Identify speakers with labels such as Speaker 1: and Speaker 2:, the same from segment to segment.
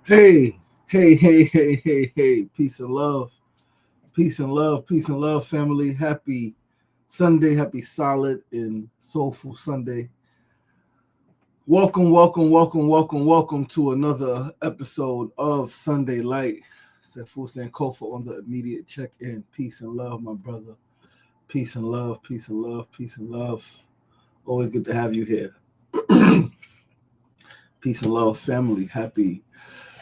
Speaker 1: Hey, hey. Peace and love. Peace and love. Peace and love, family. Happy Sunday. Happy solid and soulful Sunday. Welcome to another episode of Sunday Light. Sefusa and Kofa on the immediate check-in. Peace and love, my brother. Peace and love, peace and love, peace and love. Always good to have you here. Peace and love, family. Happy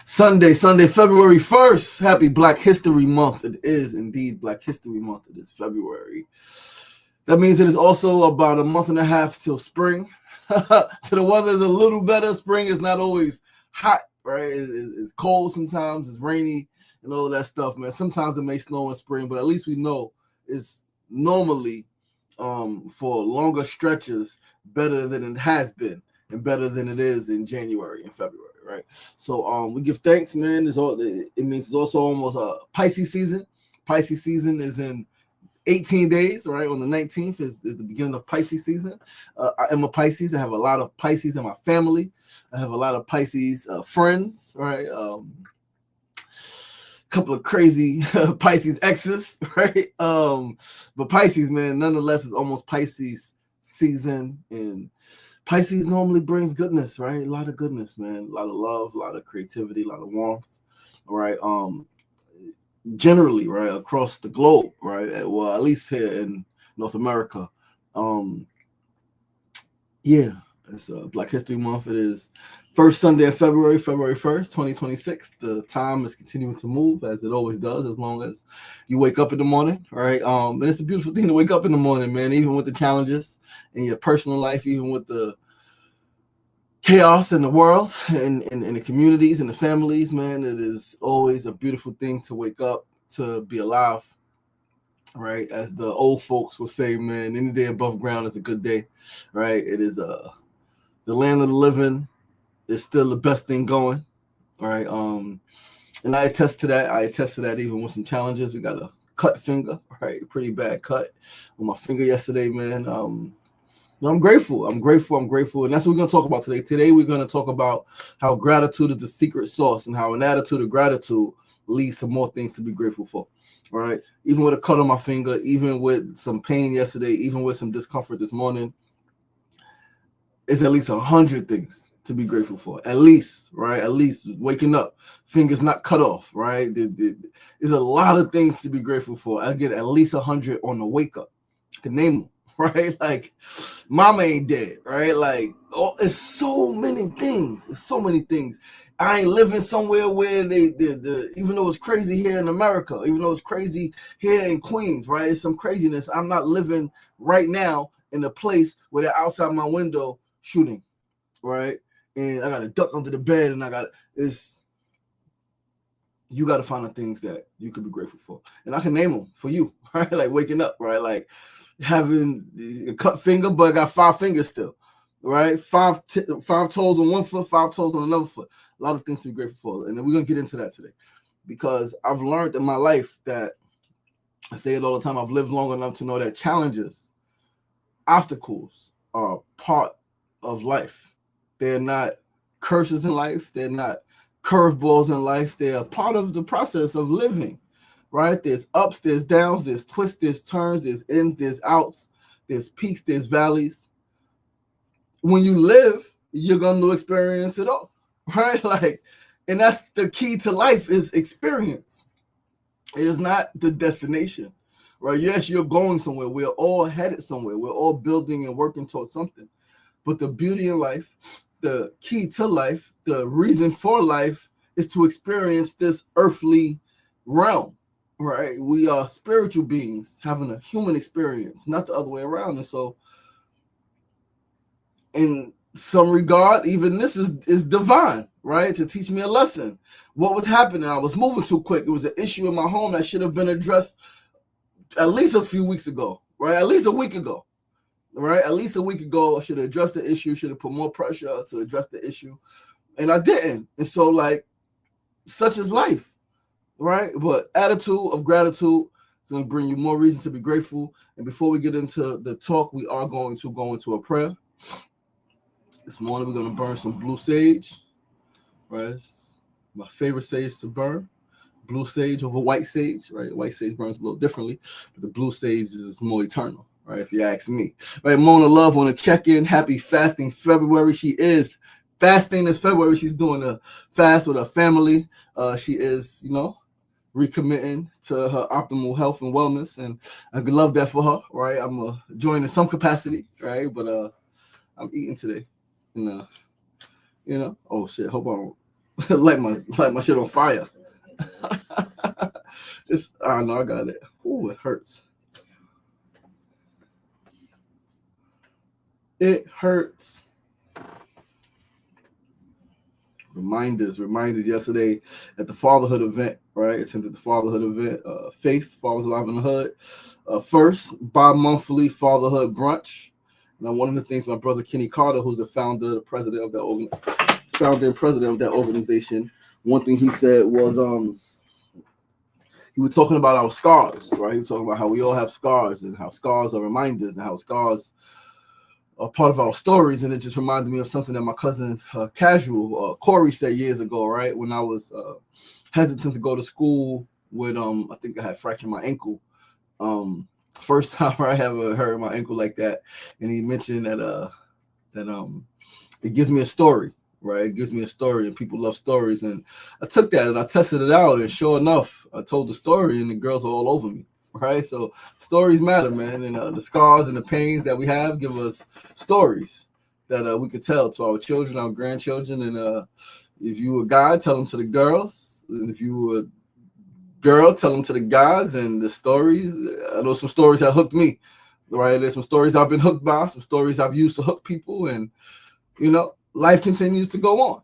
Speaker 1: Sunday, February 1st. Happy Black History Month. It is indeed Black History Month. It is February. That means it is also about a month and a half till spring. So the weather is a little better. Spring is not always hot, right? It's cold sometimes. It's rainy and all of that stuff, man. Sometimes it may snow in spring, but at least we know it's normally for longer stretches better than it has been and better than it is in January and February. Right. So we give thanks, man. It means it's also almost a Pisces season. Pisces season is in 18 days, right? On the 19th is the beginning of Pisces season. I am a Pisces. I have a lot of Pisces in my family. I have a lot of Pisces friends, right? Couple of crazy Pisces exes, right? But Pisces, man, nonetheless, is almost Pisces season, and Pisces normally brings goodness, right? A lot of goodness, man. A lot of love, a lot of creativity, a lot of warmth, right? Generally, right, across the globe, right? Well, at least here in North America. Um, yeah, it's Black History Month. It is first Sunday of February, February 1st, 2026. The time is continuing to move as it always does, as long as you wake up in the morning, right? And it's a beautiful thing to wake up in the morning, man, even with the challenges in your personal life, even with the chaos in the world and in the communities and the families, man. It is always a beautiful thing to wake up, to be alive, right? As the old folks will say, man, any day above ground is a good day, right? It is the land of the living is still the best thing going, right? And I attest to that. I attest to that even with some challenges. We got a cut finger, right? Pretty bad cut on my finger yesterday, man. I'm grateful. And that's what we're going to talk about today. Today, we're going to talk about how gratitude is the secret sauce and how an attitude of gratitude leads to more things to be grateful for. All right. Even with a cut on my finger, even with some pain yesterday, even with some discomfort this morning, it's at least 100 things to be grateful for. At least, right? At least waking up, fingers not cut off, right? There's a lot of things to be grateful for. I get at least 100 on the wake up. I can name them. Right, like mama ain't dead, right? Like, oh, it's so many things. It's so many things. I ain't living somewhere where even though it's crazy here in America, even though it's crazy here in Queens, right? It's some craziness. I'm not living right now in a place where they're outside my window shooting, right? And I got to duck under the bed, and you got to find the things that you could be grateful for, and I can name them for you, right? Like waking up, right? Like having a cut finger, but I got 5 fingers still, right? Five toes on one foot, 5 toes on another foot. A lot of things to be grateful for, and we're gonna get into that today because I've learned in my life that I say it all the time. I've lived long enough to know that challenges, obstacles, are part of life. They're not curses in life. They're not curveballs in life. They are part of the process of living, right? There's ups, there's downs, there's twists, there's turns, there's ins, there's outs, there's peaks, there's valleys. When you live, you're going to experience it all, right? Like, and that's the key to life is experience. It is not the destination, right? Yes, you're going somewhere. We're all headed somewhere. We're all building and working towards something. But the beauty in life, the key to life, the reason for life is to experience this earthly realm, right? We are spiritual beings having a human experience, not the other way around. And so, in some regard, even this is divine, right? To teach me a lesson. What was happening? I was moving too quick. It was an issue in my home that should have been addressed at least a few weeks ago, right? At least a week ago. Right, at least a week ago, I should have addressed the issue. Should have put more pressure to address the issue, and I didn't. And so, like, such is life, right? But attitude of gratitude is going to bring you more reason to be grateful. And before we get into the talk, we are going to go into a prayer. This morning, we're going to burn some blue sage, right? My favorite sage to burn, blue sage over white sage, right? White sage burns a little differently, but the blue sage is more eternal, right? If you ask me. Right, Mona Love want to check in. Happy fasting February. She is fasting this February. She's doing a fast with her family. She is, recommitting to her optimal health and wellness, and I love that for her, right? I'm joining in some capacity, right? But I'm eating today, and oh shit, hope I don't light my shit on fire. I know I got it. Ooh, it hurts. It hurts. Reminders yesterday at the fatherhood event, right? Attended the fatherhood event. Faith, Fathers Alive in the Hood. First bi-monthly fatherhood brunch. Now, one of the things my brother Kenny Carter, who's the founder and president of that organization, one thing he said was he was talking about our scars, right? He was talking about how we all have scars and how scars are reminders and how scars are part of our stories. And it just reminded me of something that my cousin Casual Corey said years ago, right? When I was hesitant to go to school with I think I had fractured my ankle. First time I ever hurt my ankle like that. And he mentioned that it gives me a story. Right, it gives me a story, and people love stories. And I took that and I tested it out, and sure enough, I told the story, and the girls were all over me. Right, so stories matter, man, and the scars and the pains that we have give us stories that we could tell to our children, our grandchildren. And if you were a guy, tell them to the girls, and if you were a girl, tell them to the guys. And the stories, I know some stories that hooked me. Right, there's some stories I've been hooked by, some stories I've used to hook people, and life continues to go on.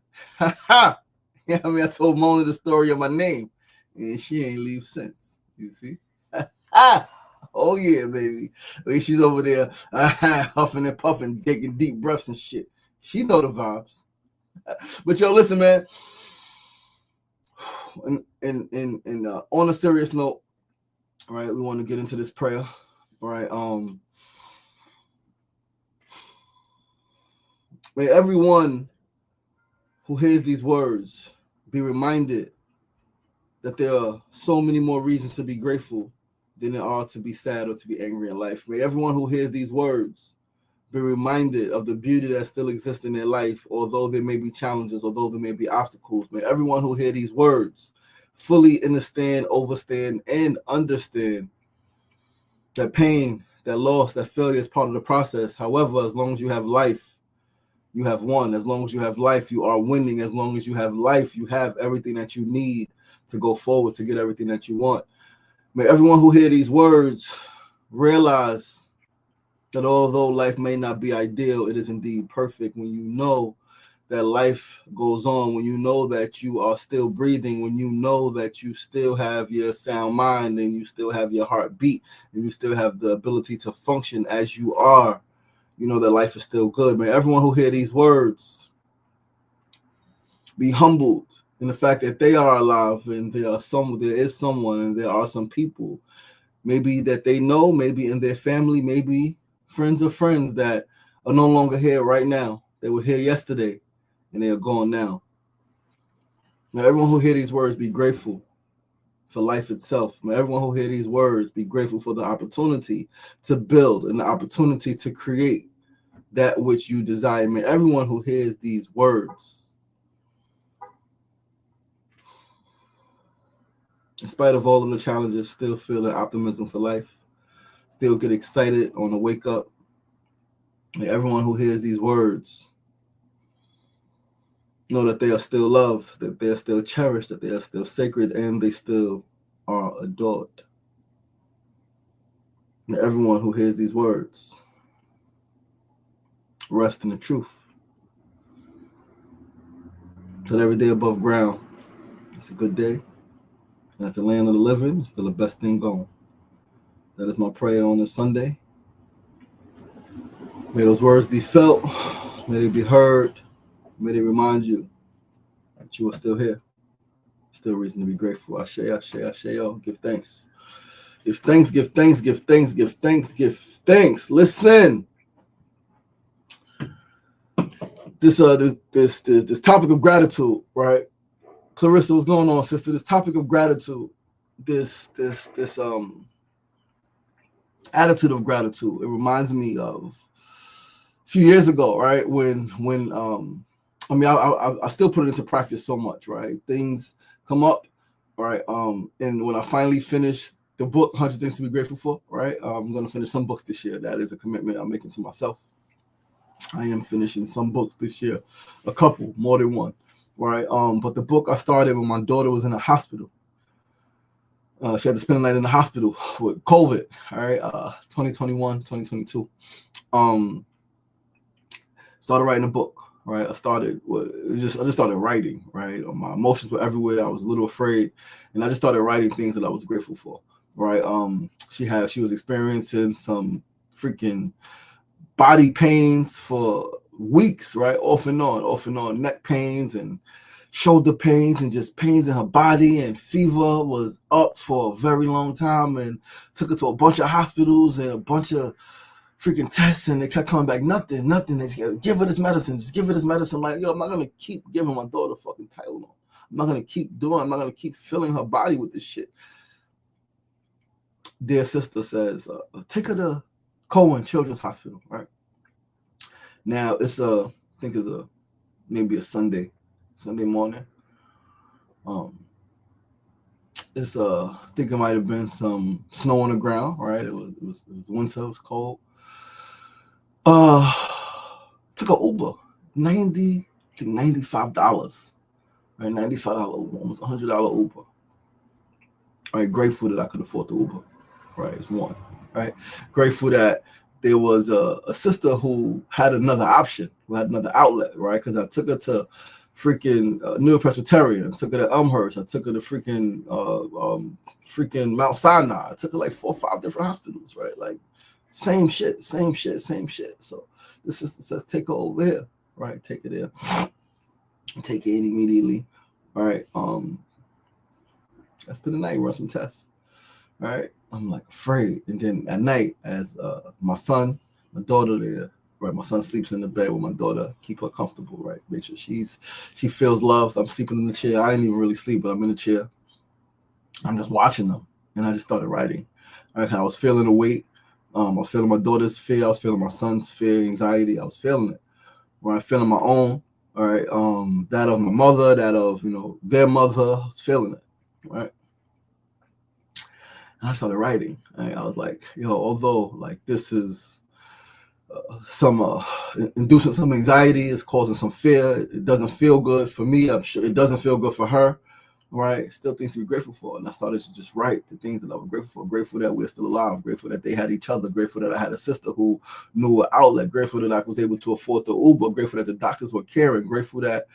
Speaker 1: Yeah, I mean, I told Mona the story of my name, and she ain't leave since. You see? Oh yeah, baby. I mean, she's over there huffing and puffing, taking deep breaths and shit. She know the vibes. But yo, listen, man. And on a serious note, all right, we want to get into this prayer. All right. May everyone who hears these words be reminded that there are so many more reasons to be grateful than there are to be sad or to be angry in life. May everyone who hears these words be reminded of the beauty that still exists in their life, although there may be challenges, although there may be obstacles. May everyone who hears these words fully understand, overstand, and understand that pain, that loss, that failure is part of the process. However, as long as you have life, you have won. As long as you have life, you are winning. As long as you have life, you have everything that you need to go forward, to get everything that you want. May everyone who hear these words realize that although life may not be ideal, it is indeed perfect when you know that life goes on, when you know that you are still breathing, when you know that you still have your sound mind and you still have your heartbeat and you still have the ability to function as you are. You know that life is still good. May everyone who hear these words be humbled in the fact that they are alive and there is someone and there are some people, maybe that they know, maybe in their family, maybe friends of friends that are no longer here right now. They were here yesterday and they are gone now. May everyone who hear these words be grateful for life itself. May everyone who hear these words be grateful for the opportunity to build and the opportunity to create that which you desire. May everyone who hears these words, in spite of all of the challenges, still feel the optimism for life, still get excited on the wake up. May everyone who hears these words know that they are still loved, that they are still cherished, that they are still sacred, and they still are adored. May everyone who hears these words rest in the truth that every day above ground is a good day, and at the land of the living is still the best thing going. That is my prayer on this Sunday. May those words be felt, may they be heard, may they remind you that you are still here. Still reason to be grateful. Ashe, ashe, ashe, give thanks. Give thanks, give thanks, give thanks, give thanks, give thanks. Listen. This topic of gratitude, right? Clarissa, what's going on, sister? This topic of gratitude, this attitude of gratitude, it reminds me of a few years ago, right? When I mean, I still put it into practice so much, right? Things come up, right? And when I finally finish the book, 100 Things to Be Grateful For, right? I'm going to finish some books this year. That is a commitment I'm making to myself. I am finishing some books this year, a couple, more than one, right? But the book I started when my daughter was in the hospital. She had to spend the night in the hospital with COVID, all right? 2021, 2022. Started writing a book, right? I just started writing, right? My emotions were everywhere. I was a little afraid, and I just started writing things that I was grateful for, right? She was experiencing some freaking body pains for weeks, right? Off and on, neck pains and shoulder pains and just pains in her body, and fever was up for a very long time, and took her to a bunch of hospitals and a bunch of freaking tests, and they kept coming back, nothing. They said, give her this medicine, just give her this medicine. Like, yo, I'm not gonna keep giving my daughter fucking Tylenol. I'm not gonna keep filling her body with this shit. Dear sister says, take her to Cohen Children's Hospital, right? Now it's maybe a Sunday morning. I think it might have been some snow on the ground, right? It was winter, it was cold. Took an Uber, $95, right? $95 Uber, almost $100 Uber. All right, grateful that I could afford the Uber, right? It's one, right? Grateful that there was a sister who had another option, who had another outlet, right? Because I took her to freaking New Presbyterian, I took her to Elmhurst, I took her to freaking Mount Sinai. I took her like 4 or 5 different hospitals, right? Like same shit. So the sister says, take her over here, right? Take her there. Take her in immediately, all right? I spend the night, run some tests, all right? I'm like afraid. And then at night, as my daughter there, right? My son sleeps in the bed with my daughter, keep her comfortable, right? Make sure she feels loved. I'm sleeping in the chair. I ain't even really sleep, but I'm in the chair. I'm just watching them. And I just started writing. All right, I was feeling the weight. I was feeling my daughter's fear. I was feeling my son's fear, anxiety. I was feeling it. Right, feeling my own. All right, that of my mother, that of their mother. I was feeling it. Right. And I started writing. Right? I was like, although like this is some inducing some anxiety, it's causing some fear. It doesn't feel good for me. I'm sure it doesn't feel good for her. Right, still things to be grateful for. And I started to just write the things that I was grateful for. Grateful that we're still alive. Grateful that they had each other. Grateful that I had a sister who knew an outlet. Grateful that I was able to afford the Uber. Grateful that the doctors were caring. Grateful that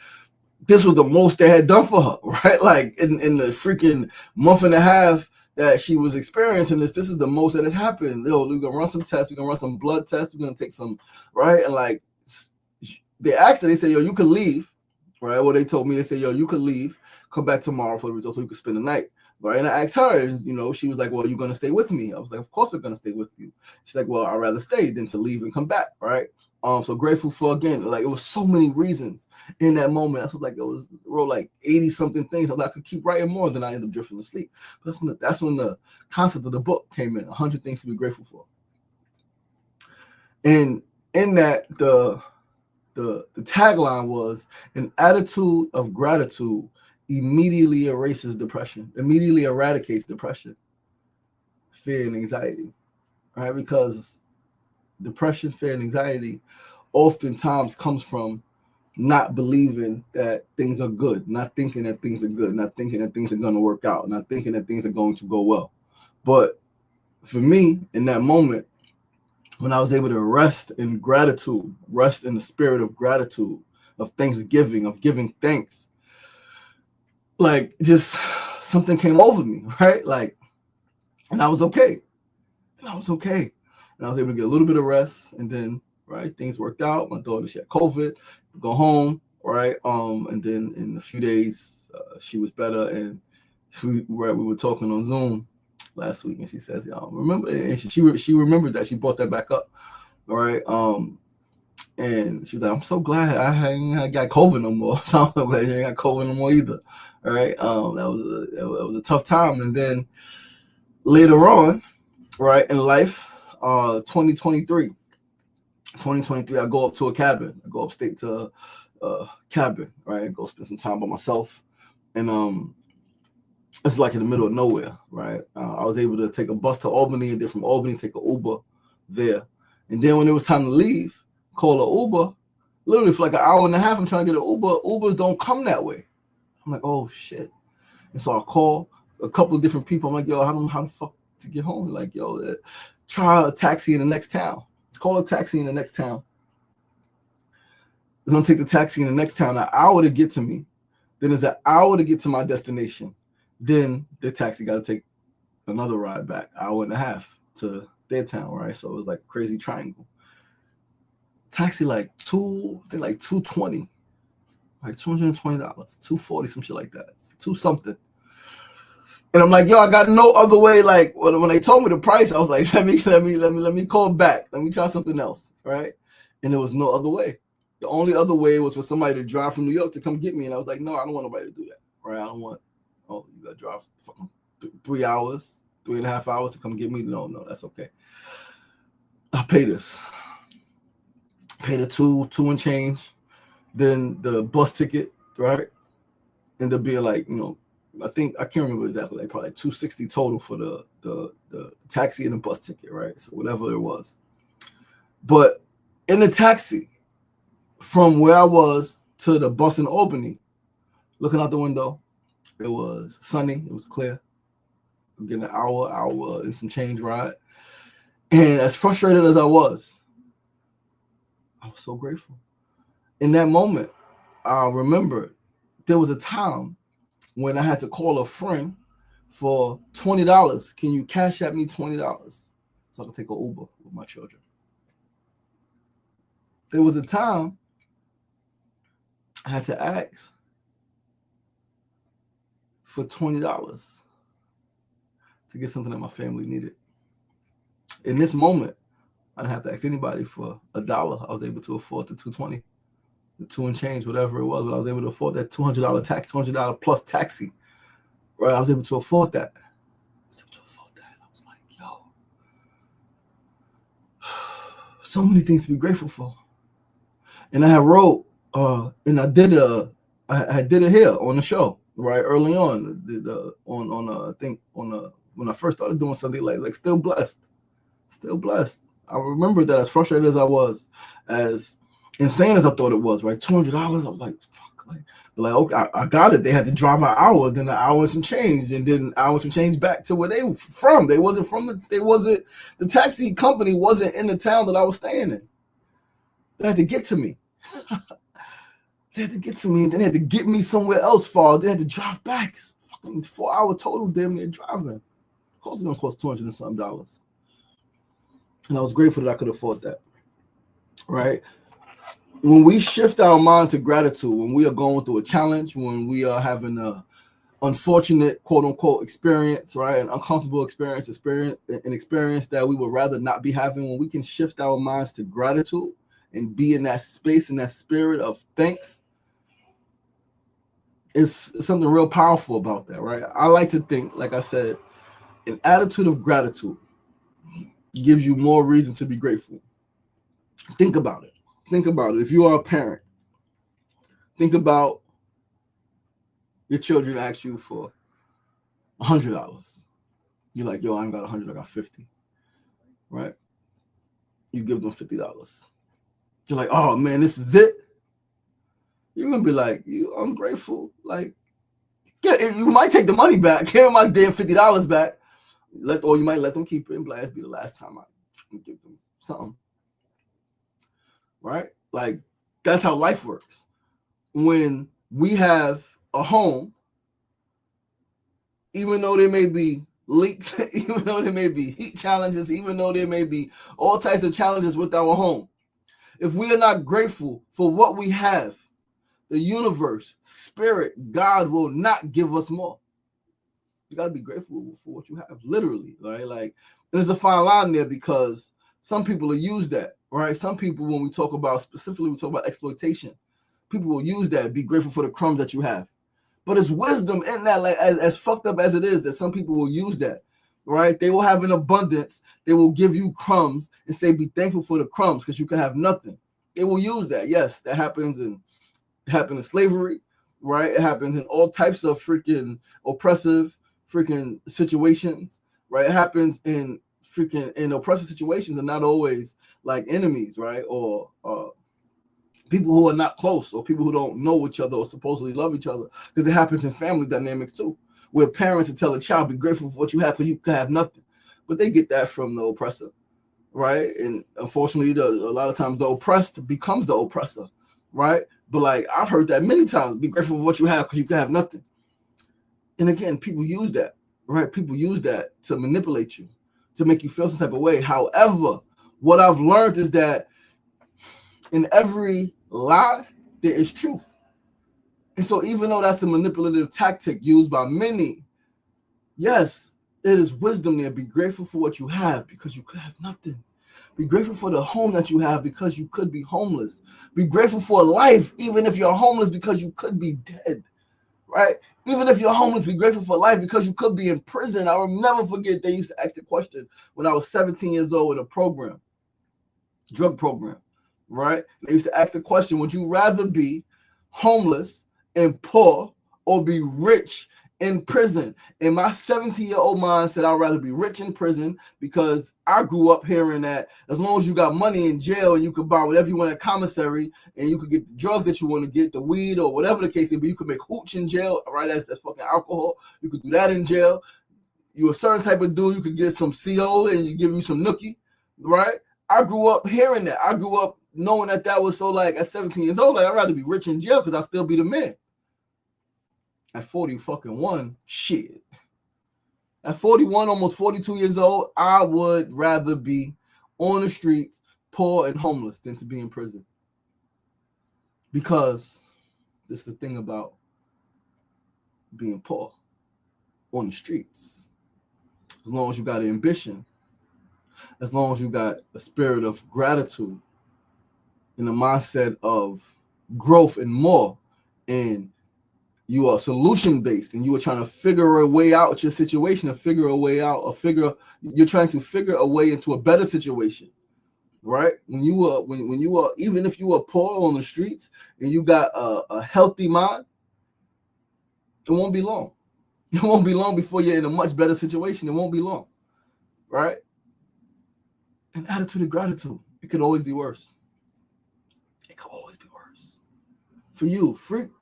Speaker 1: this was the most they had done for her, right? Like in the freaking month and a half that she was experiencing this is the most that has happened. We're gonna run some tests. We're gonna run some blood tests. We're gonna take some, right? And like they asked her, they said, yo, you could leave, right? Well, they told me, they said, yo, you could leave, come back tomorrow for the results so you could spend the night. Right. And I asked her, and she was like, well, you're gonna stay with me. I was like, of course we're gonna stay with you. She's like, well, I'd rather stay than to leave and come back, right? So grateful for, again, like it was so many reasons in that moment. I was like, it was wrote like 80 something things. I could keep writing more, than I ended up drifting to sleep. But that's when the concept of the book came in, 100 Things to Be Grateful For. And in that, the tagline was, an attitude of gratitude immediately erases depression, immediately eradicates depression, fear, and anxiety, right? Because depression, fear, and anxiety oftentimes comes from not believing that things are good, not thinking that things are good, not thinking that things are going to work out, not thinking that things are going to go well. But for me, in that moment, when I was able to rest in gratitude, rest in the spirit of gratitude, of thanksgiving, of giving thanks, like just something came over me, right? Like, and I was okay. And I was able to get a little bit of rest, and then, right, things worked out. My daughter, she had COVID, go home, right? And then in a few days, she was better, and we were talking on Zoom last week, and she says, remember, and she remembered that, she brought that back up, all right? And she was like, I'm so glad I ain't got COVID no more. So I'm so glad you ain't got COVID no more either. All right. That was a tough time. And then later on, right, in life, 2023, I go up to a cabin. I go upstate to a cabin, right? I go spend some time by myself. And it's like in the middle of nowhere, right? I was able to take a bus to Albany, and then from Albany take an Uber there. And then when it was time to leave, call an Uber. Literally for like an hour and a half, I'm trying to get an Uber. Ubers don't come that way. I'm like, oh shit. And so I call a couple of different people. I'm like, yo, I don't know how the fuck to get home. Like, yo, try a taxi in the next town. Call a taxi in the next town. It's gonna take the taxi in the next town an hour to get to me. Then it's an hour to get to my destination. Then the taxi got to take another ride back, hour and a half to their town, right? So it was like a crazy triangle. Taxi like $220, like $220, $240, some shit like that. It's $2 something. And I'm like, yo, I got no other way. Like when they told me the price, I was like, let me call back. Let me try something else, right? And there was no other way. The only other way was for somebody to drive from New York to come get me. And I was like, no, I don't want nobody to do that, right? I don't want, oh, you got to drive 3 hours, 3.5 hours to come get me. No, that's okay. I'll pay this. Pay the two and change. Then the bus ticket, right? Ended up being like, I can't remember exactly, like probably $260 total for the taxi and the bus ticket, right? So whatever it was. But in the taxi, from where I was to the bus in Albany, looking out the window, it was sunny, it was clear. I'm getting an hour and some change ride. And as frustrated as I was so grateful. In that moment, I remember there was a time when I had to call a friend for $20. Can you cash at me $20 so I can take an Uber with my children? There was a time I had to ask for $20 to get something that my family needed. In this moment, I didn't have to ask anybody for $1. I was able to afford the $220, the 2 and change, whatever it was. But I was able to afford that $200 tax, $200 plus taxi. Right? I was able to afford that. I was like, yo, so many things to be grateful for. And I had wrote, and I did it here on the show, right? Early on, when I first started doing something like still blessed. I remember that as frustrated as I was, as insane as I thought it was, right? $200. I was like, fuck, but okay, I got it. They had to drive an hour, then an hour and some change, and then an hour and some change back to where they were from. The taxi company wasn't in the town that I was staying in. They had to get to me. And then they had to get me somewhere else far. They had to drive back. It's fucking 4 hour total, damn near driving. Of course, it's gonna cost $200 and something. And I was grateful that I could afford that. Right? When we shift our mind to gratitude, when we are going through a challenge, when we are having a unfortunate quote unquote experience, right? An uncomfortable experience that we would rather not be having, when we can shift our minds to gratitude and be in that space, in that spirit of thanks, it's something real powerful about that, right? I like to think, like I said, an attitude of gratitude gives you more reason to be grateful. Think about it. If you are a parent, think about your children ask you for $100. You're like, yo, I ain't got 100, I got 50. Right? You give them $50. You're like, oh man, this is it. You're gonna be like, you ungrateful. Like, yeah, you might take the money back, give my damn $50 back. Or you might let them keep it and blast be the last time I give them something. Right? Like, that's how life works. When we have a home, even though there may be leaks, even though there may be heat challenges, even though there may be all types of challenges with our home, if we are not grateful for what we have, the universe, spirit, God will not give us more. You got to be grateful for what you have, literally, right? Like, there's a fine line there, because Some people will use that, right? Some people, when we talk about exploitation, people will use that, be grateful for the crumbs that you have. But it's wisdom in that, like as fucked up as it is, that some people will use that, right? They will have an abundance. They will give you crumbs and say, be thankful for the crumbs because you can have nothing. They will use that. Yes, that happens in slavery, right? It happens in all types of freaking oppressive freaking situations, right? It happens in oppressive situations and not always like enemies, right? Or people who are not close or people who don't know each other or supposedly love each other, because it happens in family dynamics too, where parents will tell a child, be grateful for what you have because you can have nothing. But they get that from the oppressor, right? And unfortunately, a lot of times the oppressed becomes the oppressor, right? But like I've heard that many times, be grateful for what you have because you can have nothing. And again, people use that, right? People use that to manipulate you, to make you feel some type of way. However, what I've learned is that in every lie, there is truth. And so even though that's a manipulative tactic used by many, yes, it is wisdom there. Be grateful for what you have because you could have nothing. Be grateful for the home that you have because you could be homeless. Be grateful for life, even if you're homeless, because you could be dead, right? Even if you're homeless, be grateful for life because you could be in prison. I will never forget they used to ask the question when I was 17 years old in a program, drug program, right? They used to ask the question, would you rather be homeless and poor or be rich in prison? And my 17-year-old mind said, I'd rather be rich in prison because I grew up hearing that as long as you got money in jail and you could buy whatever you want at commissary and you could get the drugs that you want to get, the weed or whatever the case may be, you could make hooch in jail, right? That's fucking alcohol. You could do that in jail. You're a certain type of dude, you could get some CO and you give you some nookie, right? I grew up hearing that. I grew up knowing that was so like at 17 years old, like I'd rather be rich in jail because I still be the man. At 41, shit. At 41, almost 42 years old, I would rather be on the streets, poor and homeless, than to be in prison. Because this is the thing about being poor on the streets. As long as you got ambition, as long as you got a spirit of gratitude and a mindset of growth and more, and you are solution based and you are trying to figure a way out your situation and figure a way out, you're trying to figure a way into a better situation, right? When you are, even if you are poor on the streets and you got a healthy mind, it won't be long. It won't be long before you're in a much better situation. It won't be long, right? An attitude of gratitude. It could always be worse. It could always be worse. For you,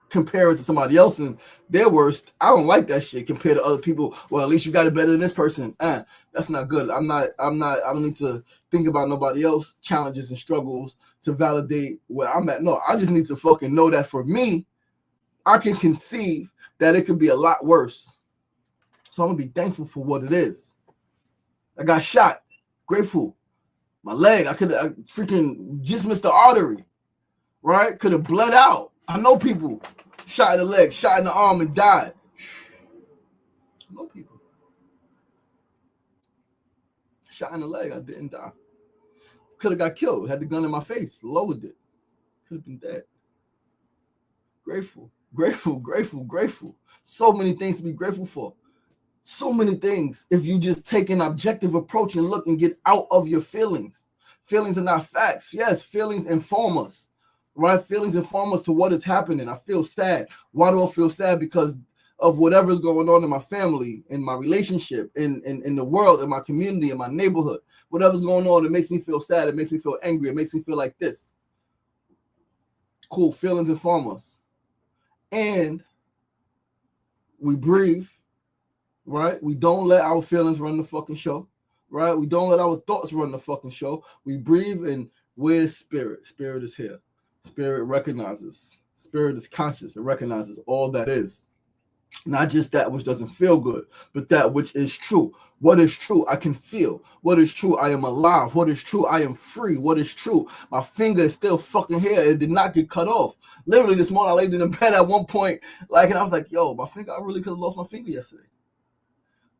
Speaker 1: compare it to somebody else and their worst. I don't like that shit compared to other people. Well, at least you got it better than this person. That's not good. I don't need to think about nobody else challenges and struggles to validate where I'm at. No, I just need to fucking know that for me, I can conceive that it could be a lot worse. So I'm gonna be thankful for what it is. I got shot. Grateful. My leg, I freaking just missed the artery, right? Could have bled out. I know people shot in the leg, shot in the arm, and died. I know people. Shot in the leg, I didn't die. Could have got killed, had the gun in my face, lowered it. Could have been dead. Grateful, grateful, grateful, grateful. So many things to be grateful for. So many things. If you just take an objective approach and look and get out of your feelings. Feelings are not facts. Yes, feelings inform us. Right? Feelings inform us to what is happening. I feel sad. Why do I feel sad? Because of whatever's going on in my family, in my relationship, in the world, in my community, in my neighborhood. Whatever's going on, it makes me feel sad. It makes me feel angry. It makes me feel like this. Cool. Feelings inform us. And we breathe, right? We don't let our feelings run the fucking show, right? We don't let our thoughts run the fucking show. We breathe, and where's spirit? Spirit is here. Spirit recognizes. Spirit is conscious. It recognizes all that is. Not just that which doesn't feel good, but that which is true. What is true, I can feel. What is true, I am alive. What is true, I am free. What is true, my finger is still fucking here. It did not get cut off. Literally this morning, I laid in the bed at one point, and I was like, yo, my finger, I really could have lost my finger yesterday.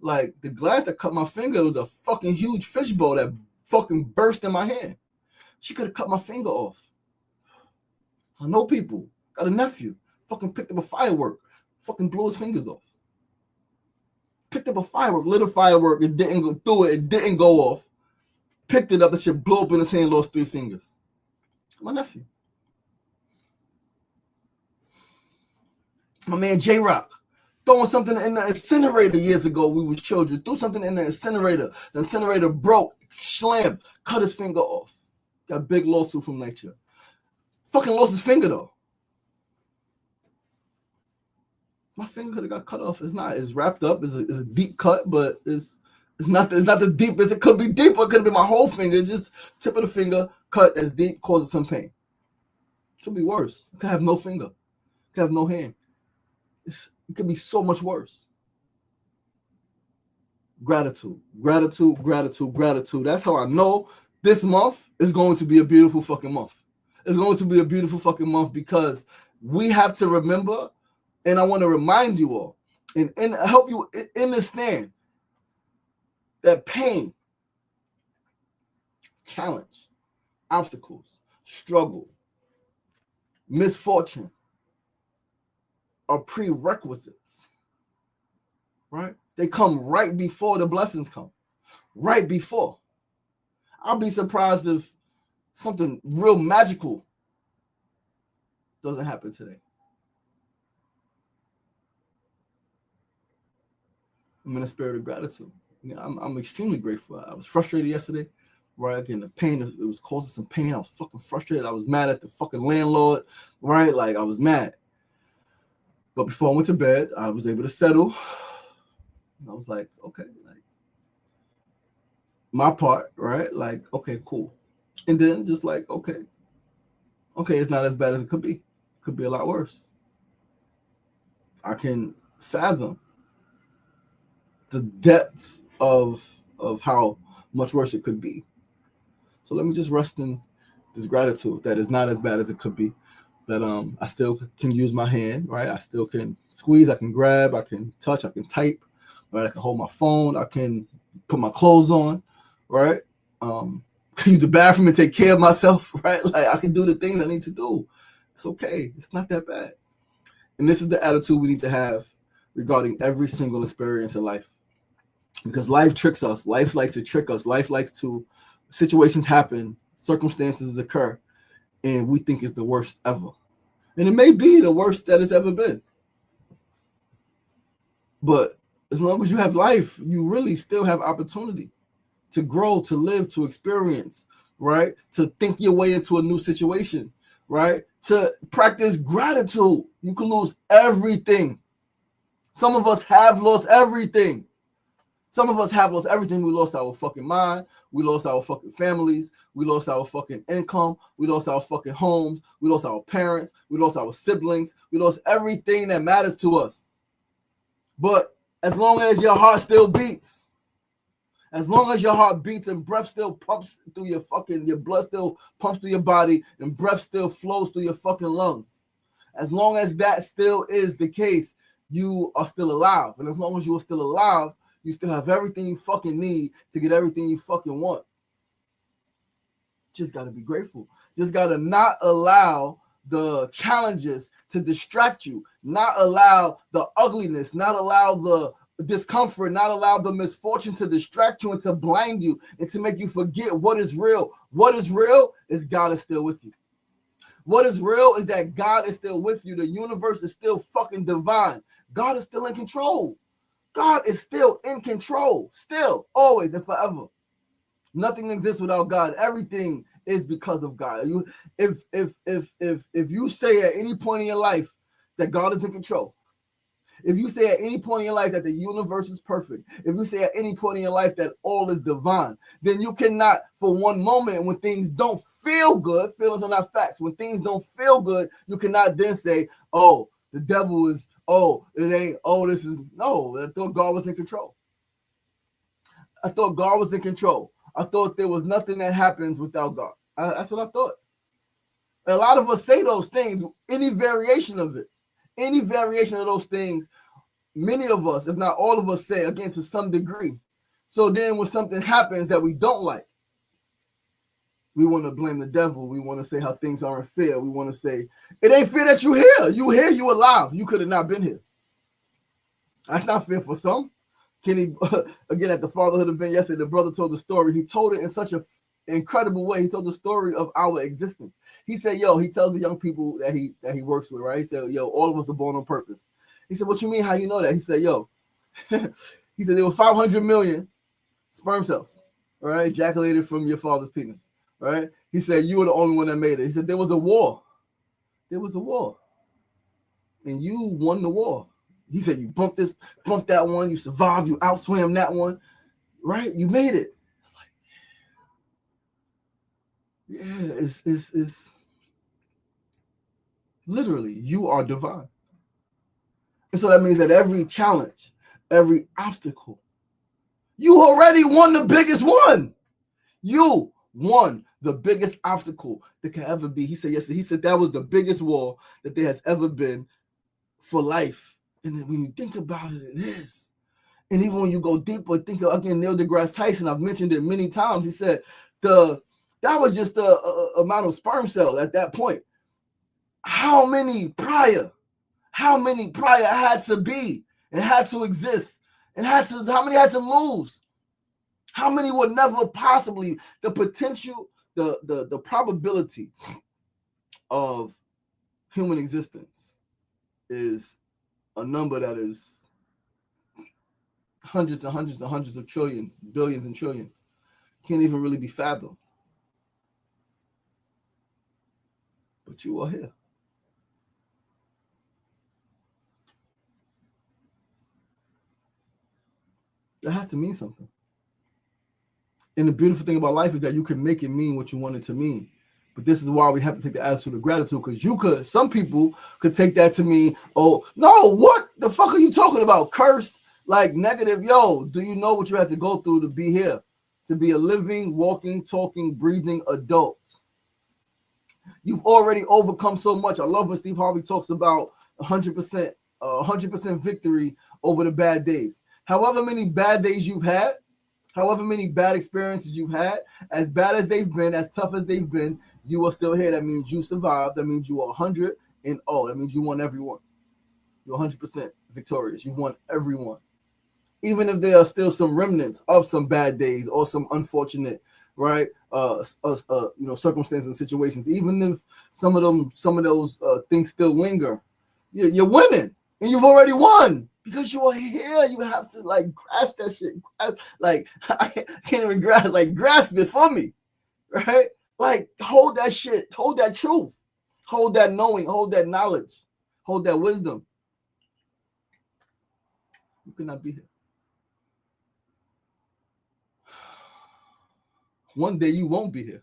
Speaker 1: Like, the glass that cut my finger was a fucking huge fishbowl that fucking burst in my hand. She could have cut my finger off. I know people. Got a nephew. Fucking picked up a firework. Fucking blew his fingers off. Picked up a firework, lit a firework, it didn't go through it, it didn't go off. Picked it up, the shit blew up in his hand, lost 3 fingers. My nephew. My man J-Rock. Throwing something in the incinerator years ago, we was children. Threw something in the incinerator broke, slammed, cut his finger off. Got a big lawsuit from nature. Fucking lost his finger though. My finger could have got cut off. It's not. It's wrapped up. It's a deep cut, but it's not as deep as it could be deeper. It could have been my whole finger. It's just tip of the finger cut as deep, causes some pain. It could be worse. It could have no finger. It could have no hand. It could be so much worse. Gratitude, gratitude, gratitude, gratitude. That's how I know this month is going to be a beautiful fucking month. It's going to be a beautiful fucking month because we have to remember, and I want to remind you all and help you understand that pain, challenge, obstacles, struggle, misfortune are prerequisites, right? They come right before the blessings come, right before. I'll be surprised if something real magical doesn't happen today. I'm in a spirit of gratitude. You know, I'm extremely grateful. I was frustrated yesterday, right? Again, the pain, it was causing some pain. I was fucking frustrated. I was mad at the fucking landlord, right? Like, I was mad. But before I went to bed, I was able to settle. I was like, okay, like, my part, right? Like, okay, cool. And then just like, okay, it's not as bad as it could be. It could be a lot worse. I can fathom the depths of how much worse it could be. So let me just rest in this gratitude that is not as bad as it could be. That I still can use my hand, right? I still can squeeze, I can grab, I can touch, I can type, right? I can hold my phone, I can put my clothes on, right? Use the bathroom and take care of myself, right? Like, I can do the things I need to do. It's okay. It's not that bad. And this is the attitude we need to have regarding every single experience in life. Because life tricks us. Life likes to trick us. Life likes to, situations happen, circumstances occur, and we think it's the worst ever. And it may be the worst that it's ever been. But as long as you have life, you really still have opportunity to grow, to live, to experience, right? To think your way into a new situation, right? To practice gratitude. You can lose everything. Some of us have lost everything. Some of us have lost everything. We lost our fucking mind. We lost our fucking families. We lost our fucking income. We lost our fucking homes. We lost our parents. We lost our siblings. We lost everything that matters to us. But as long as your heart still beats, as long as your heart beats and breath still pumps through your blood still pumps through your body and breath still flows through your fucking lungs, as long as that still is the case, you are still alive. And as long as you are still alive, you still have everything you fucking need to get everything you fucking want. Just got to be grateful. Just got to not allow the challenges to distract you, not allow the ugliness, not allow the discomfort, not allow the misfortune to distract you and to blind you and to make you forget what is real. What is real is God is still with you. What is real is that God is still with you. The universe is still fucking divine. God is still in control. God is still in control, still, always and forever. Nothing exists without God. Everything is because of God. If you say at any point in your life that God is in control, if you say at any point in your life that the universe is perfect, if you say at any point in your life that all is divine, then you cannot, for one moment, when things don't feel good, feelings are not facts. When things don't feel good, you cannot then say, oh, the devil is, oh, it ain't, oh, this is, no, I thought God was in control. I thought God was in control. I thought there was nothing that happens without God. That's what I thought. And a lot of us say those things, any variation of it, any variation of those things, many of us, if not all of us, say, again, to some degree. So then when something happens that we don't like, We want to blame the devil. We want to say how things aren't fair. We want to say, it ain't fair that you're here. You here, you alive. You could have not been here. That's not fair for some. Kenny, again, at the Fatherhood event yesterday, the brother told the story. He told it in such an incredible way. He told the story of our existence. He said, yo, he tells the young people that he works with, right? He said, yo, all of us are born on purpose. He said, what you mean? How you know that? He said, yo, he said there were 500 million sperm cells, right? Ejaculated from your father's penis, right? He said, you were the only one that made it. He said, there was a war. There was a war. And you won the war. He said, you bumped this, bumped that one, you survived, you outswam that one, right? You made it. It's like, yeah, it's literally, you are divine. And so that means that every challenge, every obstacle, you already won the biggest one. You won the biggest obstacle that can ever be. He said yesterday, he said that was the biggest war that there has ever been for life. And then when you think about it, it is. And even when you go deeper, think of, again, Neil deGrasse Tyson, I've mentioned it many times. He said that was just the amount of sperm cell at that point. How many prior had to be and had to exist and how many had to lose? How many would never possibly, the potential, the probability of human existence is a number that is hundreds and hundreds and hundreds of trillions, billions and trillions. Can't even really be fathomed. But you are here. That has to mean something. And the beautiful thing about life is that you can make it mean what you want it to mean. But this is why we have to take the attitude of gratitude, because some people could take that to mean, oh, no, what the fuck are you talking about? Cursed, like negative. Yo, do you know what you have to go through to be here? To be a living, walking, talking, breathing adult. You've already overcome so much. I love when Steve Harvey talks about 100% victory over the bad days. However many bad days you've had, however many bad experiences you've had, as bad as they've been, as tough as they've been, you are still here. That means you survived. That means you are 100 and oh, that means you won everyone. You're 100% victorious. You won everyone. Even if there are still some remnants of some bad days or some unfortunate, right, circumstances and situations, even if some of those things still linger, you're winning and you've already won. Because you are here, you have to like grasp that shit. Like I can't even grasp it for me, right? Like hold that shit, hold that truth, hold that knowing, hold that knowledge, hold that wisdom. You cannot be here. One day you won't be here.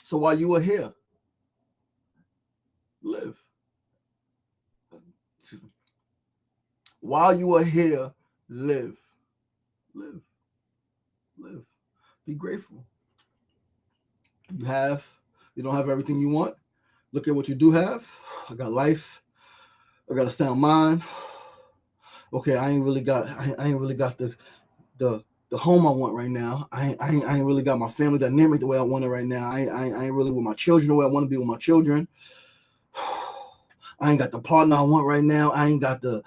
Speaker 1: So while you are here, live. While you are here, live. Be grateful. You don't have everything you want. Look at what you do have. I got life. I got a sound mind. Okay, I ain't really got the home I want right now. I ain't really got my family dynamic the way I want it right now. I ain't really with my children the way I want to be with my children. I ain't got the partner I want right now. I ain't got the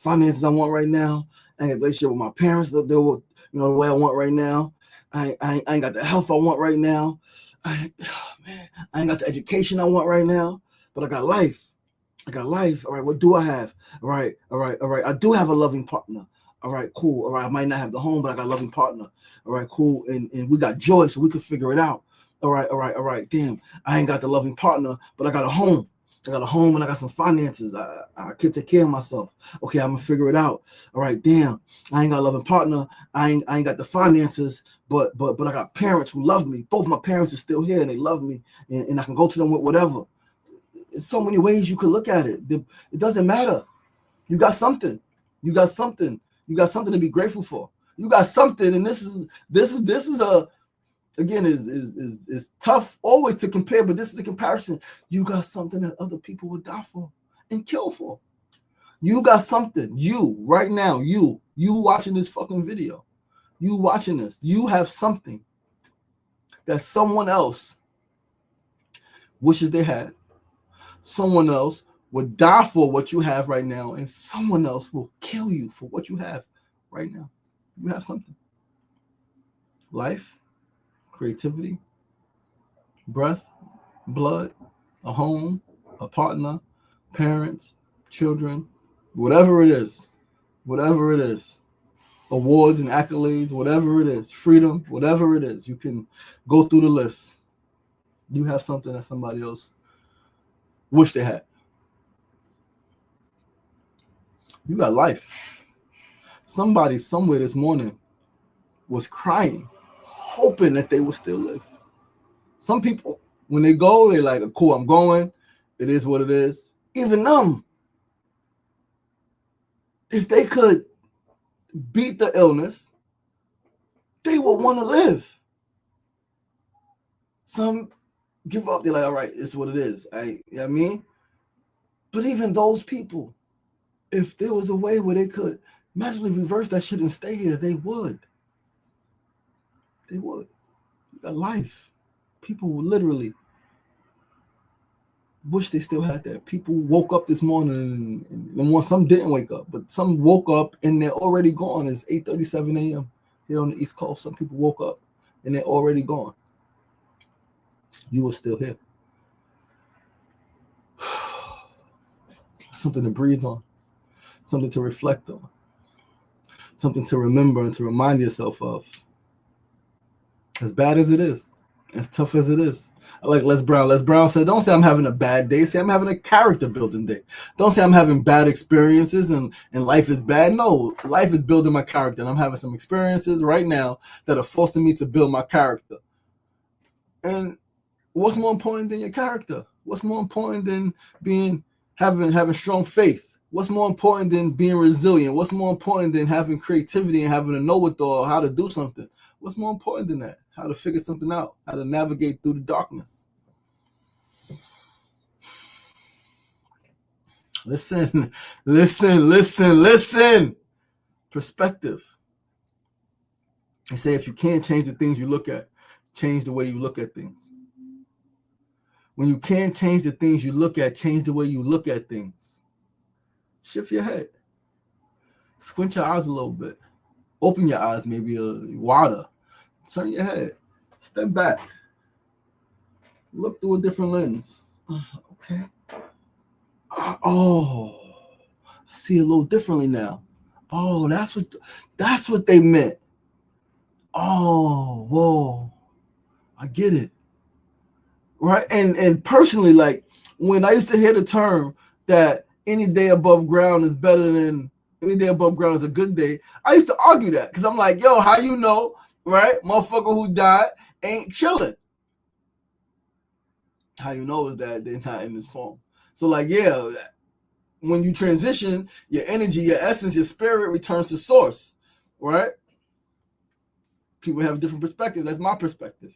Speaker 1: finances I want right now. I ain't got the relationship with my parents the way I want right now. I ain't got the health I want right now. I ain't got the education I want right now. But I got life. All right, what do I have? All right. I do have a loving partner. All right, cool. All right, I might not have the home, but I got a loving partner. All right, cool. And we got joy, so we can figure it out. All right. Damn, I ain't got the loving partner, but I got a home. And I got some finances. I can take care of myself. Okay, I'm gonna figure it out. All right, damn. I ain't got a loving partner. I ain't got the finances, but I got parents who love me. Both my parents are still here and they love me, and I can go to them with whatever. There's so many ways you could look at it. It doesn't matter. You got something. You got something to be grateful for. You got something, and this is a again is tough always to compare, but this is a comparison. You got something that other people would die for and kill for. You got something. You right now, you watching this fucking video, you watching this, you have something that someone else wishes they had. Someone else would die for what you have right now, and someone else will kill you for what you have right now. You have something. Life, creativity, breath, blood, a home, a partner, parents, children, whatever it is, awards and accolades, whatever it is, freedom, whatever it is, you can go through the list. You have something that somebody else wish they had. You got life. Somebody somewhere this morning was crying, hoping that they would still live. Some people, when they go, they're like, cool, I'm going. It is what it is. Even them, if they could beat the illness, they would want to live. Some give up. They're like, all right, it's what it is. You know what I mean? But even those people, if there was a way where they could magically reverse that shit and stay here, they would. They would. You got life. People would literally wish they still had that. People woke up this morning and some didn't wake up, but some woke up and they're already gone. It's 8:37 a.m. here on the East Coast. Some people woke up and they're already gone. You were still here. Something to breathe on, something to reflect on, something to remember and to remind yourself of. As bad as it is, as tough as it is. I like Les Brown. Les Brown said, don't say I'm having a bad day. Say I'm having a character building day. Don't say I'm having bad experiences and life is bad. No, life is building my character. And I'm having some experiences right now that are forcing me to build my character. And what's more important than your character? What's more important than having strong faith? What's more important than being resilient? What's more important than having creativity and having a know-it-all, how to do something? What's more important than that? How to figure something out, how to navigate through the darkness. Listen. Perspective. They say if you can't change the things you look at, change the way you look at things. When you can't change the things you look at, change the way you look at things. Shift your head. Squint your eyes a little bit. Open your eyes maybe wider. Turn your head. Step back. Look through a different lens. Okay. Oh, I see a little differently now. Oh, that's what they meant. Oh, whoa. I get it. Right? And personally, like when I used to hear the term that any day above ground is better than any day above ground is a good day, I used to argue that because I'm like, yo, how you know, right? Motherfucker who died ain't chilling. How you know is that they're not in this form. So like, yeah, when you transition, your energy, your essence, your spirit returns to source, right? People have different perspectives. That's my perspective,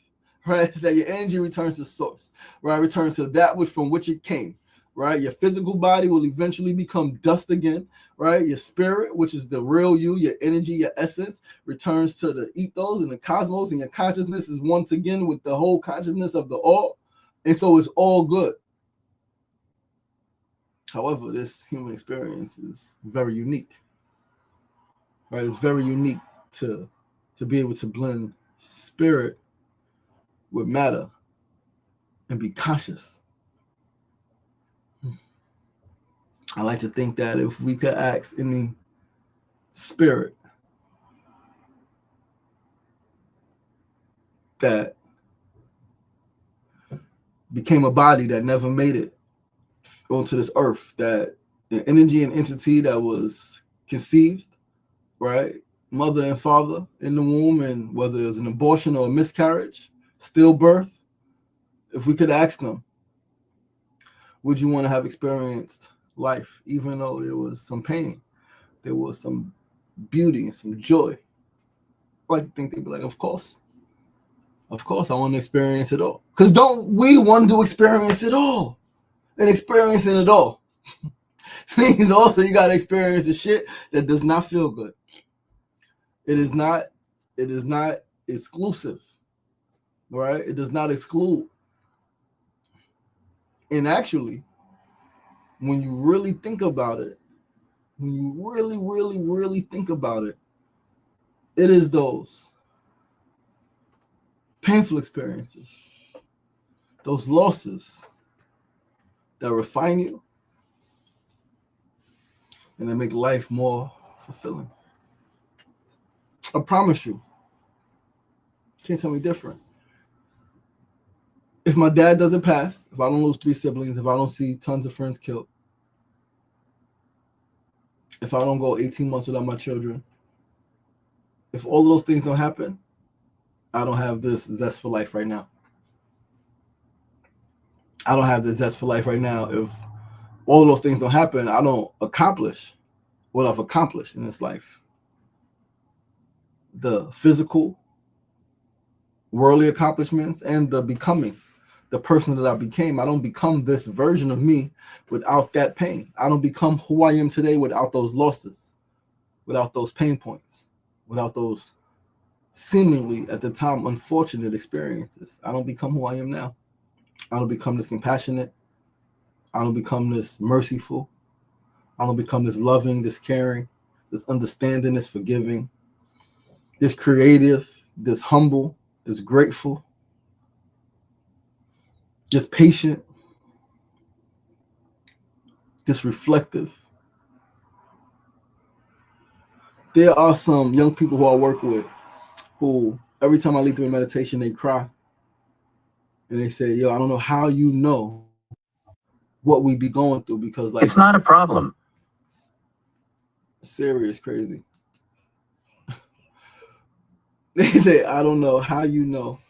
Speaker 1: right? It's that your energy returns to source, right? Returns to that from which it came, right? Your physical body will eventually become dust again, right? Your spirit, which is the real you, your energy, your essence, returns to the ethos and the cosmos, and your consciousness is once again with the whole consciousness of the all. And so it's all good. However, this human experience is very unique, right? It's very unique to be able to blend spirit with matter and be conscious. I like to think that if we could ask any spirit that became a body that never made it onto this earth, that the energy and entity that was conceived, right, mother and father in the womb, and whether it was an abortion or a miscarriage, stillbirth, if we could ask them, would you want to have experienced life, even though there was some pain, there was some beauty and some joy? I like to think they'd be like, of course I want to experience it all. Because don't we want to experience it all? And experiencing it all means also you got to experience the shit that does not feel good. It is not exclusive. right? It does not exclude. And actually, when you really think about it, when you really, really, really think about it, it is those painful experiences, those losses that refine you and that make life more fulfilling. I promise you, can't tell me different. If my dad doesn't pass, if I don't lose 3 siblings, if I don't see tons of friends killed, if I don't go 18 months without my children, if all of those things don't happen, I don't have this zest for life right now. I don't have the zest for life right now. If all of those things don't happen, I don't accomplish what I've accomplished in this life. The physical, worldly accomplishments, and the becoming, the person that I became. I don't become this version of me without that pain. I don't become who I am today without those losses, without those pain points, without those seemingly at the time unfortunate experiences. I don't become who I am now. I don't become this compassionate. I don't become this merciful. I don't become this loving, this caring, this understanding, this forgiving, this creative, this humble, this grateful, this patient, this reflective. There are some young people who I work with who every time I lead through a meditation, they cry. And they say, yo, I don't know how you know what we be going through, because like,
Speaker 2: it's not a problem.
Speaker 1: Serious crazy. They say, I don't know how you know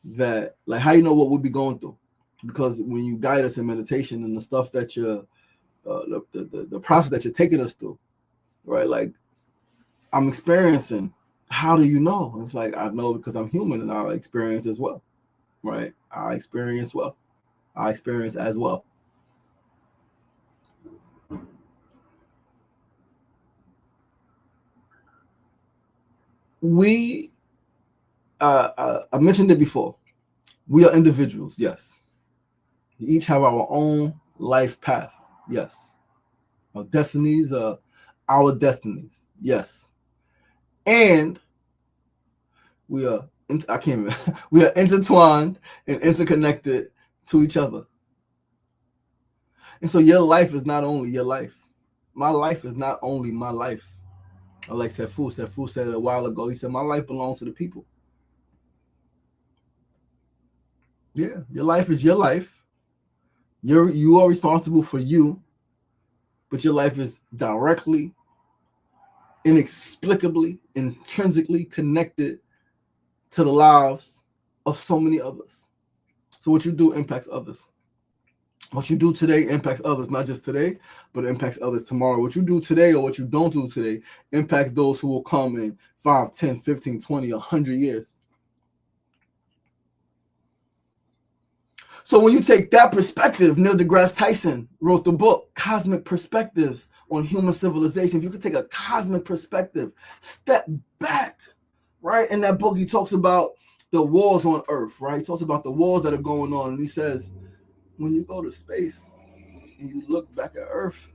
Speaker 1: that, like, how you know what we'll be going through, because when you guide us in meditation and the stuff that you're the process that you're taking us through, right? Like, I'm experiencing. How do you know? And it's like, I know because I'm human and I experience as well, right? I experience well. I experience as well. We, I mentioned it before. We are individuals, yes. We each have our own life path, yes. Our destinies are our destinies, yes. And we are, I can't even, we are intertwined and interconnected to each other. And so your life is not only your life. My life is not only my life. Like Sefu said it a while ago. He said, my life belongs to the people. Yeah, your life is your life. You are responsible for you, but your life is directly, inexplicably, intrinsically connected to the lives of so many others. So what you do impacts others. What you do today impacts others, not just today, but it impacts others tomorrow. What you do today or what you don't do today impacts those who will come in 5, 10, 15, 20, 100 years. So when you take that perspective, Neil deGrasse Tyson wrote the book, Cosmic Perspectives on Human Civilization. If you could take a cosmic perspective, step back, right? In that book, he talks about the wars on Earth, right? He talks about the wars that are going on. And he says, when you go to space and you look back at Earth,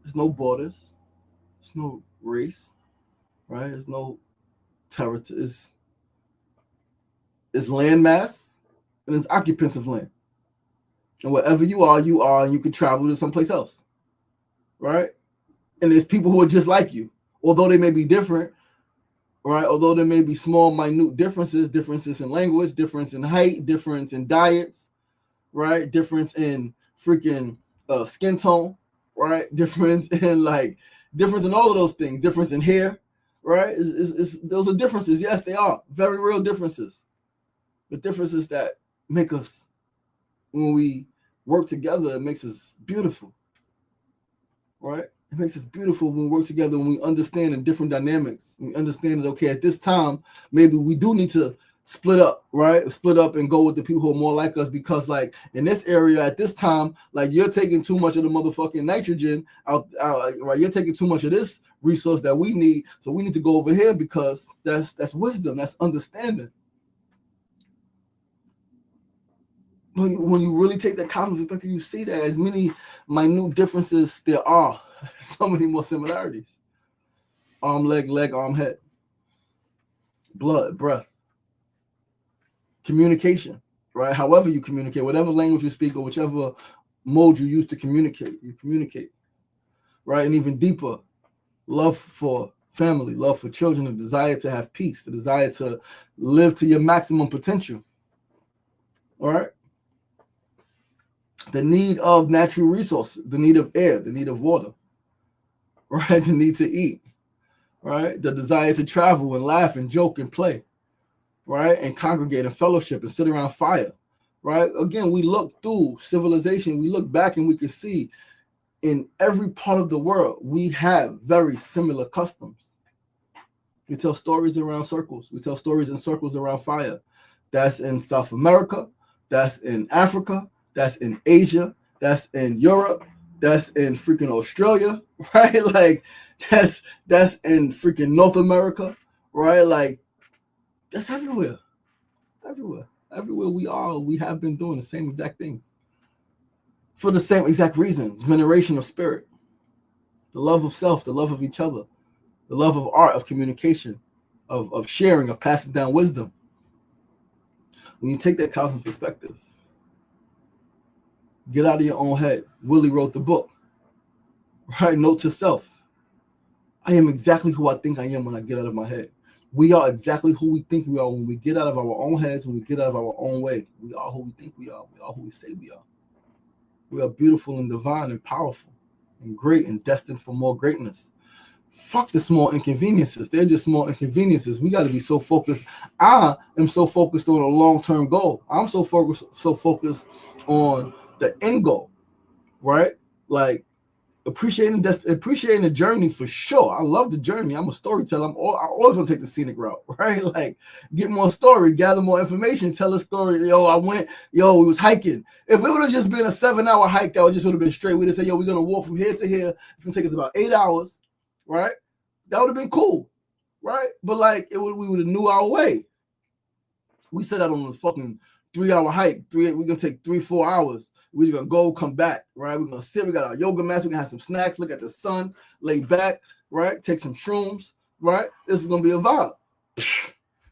Speaker 1: there's no borders, there's no race, right? There's no territory. It's land mass and it's occupants of land. And wherever you are, and you can travel to someplace else, right? And there's people who are just like you, although they may be different, right? Although there may be small, minute differences in language, difference in height, difference in diets, right? Difference in freaking skin tone, right? Difference in all of those things. Difference in hair, right? Those are differences. Yes, they are very real differences. The differences that make us, when we work together, it makes us beautiful, right? It makes us beautiful when we work together, when we understand the different dynamics. We understand that, okay, at this time, maybe we do need to split up, right? Split up and go with the people who are more like us, because like in this area at this time, like you're taking too much of the motherfucking nitrogen out, right? You're taking too much of this resource that we need. So we need to go over here because that's wisdom, that's understanding. But when you really take that cosmic perspective, you see that as many minute differences there are, so many more similarities. Arm, leg, arm, head. Blood, breath. Communication, right? However you communicate, whatever language you speak or whichever mode you use to communicate, you communicate, right? And even deeper, love for family, love for children, the desire to have peace, the desire to live to your maximum potential, all right? The need of natural resources, the need of air, the need of water, right? The need to eat, right? The desire to travel and laugh and joke and play, right? And congregate and fellowship and sit around fire, right? Again, we look through civilization, we look back and we can see in every part of the world, we have very similar customs. We tell stories around circles. We tell stories in circles around fire. That's in South America. That's in Africa. That's in Asia. That's in Europe. That's in freaking Australia, right? Like that's in freaking North America, right? Like that's everywhere. Everywhere we are, we have been doing the same exact things for the same exact reasons. Veneration of spirit, the love of self, the love of each other, the love of art, of communication, of sharing, of passing down wisdom. When you take that cosmic perspective, get out of your own head. Willie wrote the book, right? Note to self. I am exactly who I think I am when I get out of my head. We are exactly who we think we are when we get out of our own heads, when we get out of our own way. We are who we think we are. We are who we say we are. We are beautiful and divine and powerful and great and destined for more greatness. Fuck the small inconveniences. They're just small inconveniences. We got to be so focused. I am so focused on a long-term goal. I'm so focused on the end goal, right? Like appreciating the journey for sure. I love the journey. I'm a storyteller. I always want to take the scenic route, right? Like get more story, gather more information, tell a story. We was hiking. If it would have just been a 7-hour hike, that would have been straight. We'd have said, we're gonna walk from here to here. It's gonna take us about 8 hours, right? That would have been cool, right? But like we would have knew our way. We set out on a fucking 3-hour hike. We're gonna take 3-4 hours. We're gonna go, come back, right? We're gonna sit. We got our yoga mats. We're gonna have some snacks. Look at the sun. Lay back, right? Take some shrooms, right? This is gonna be a vibe.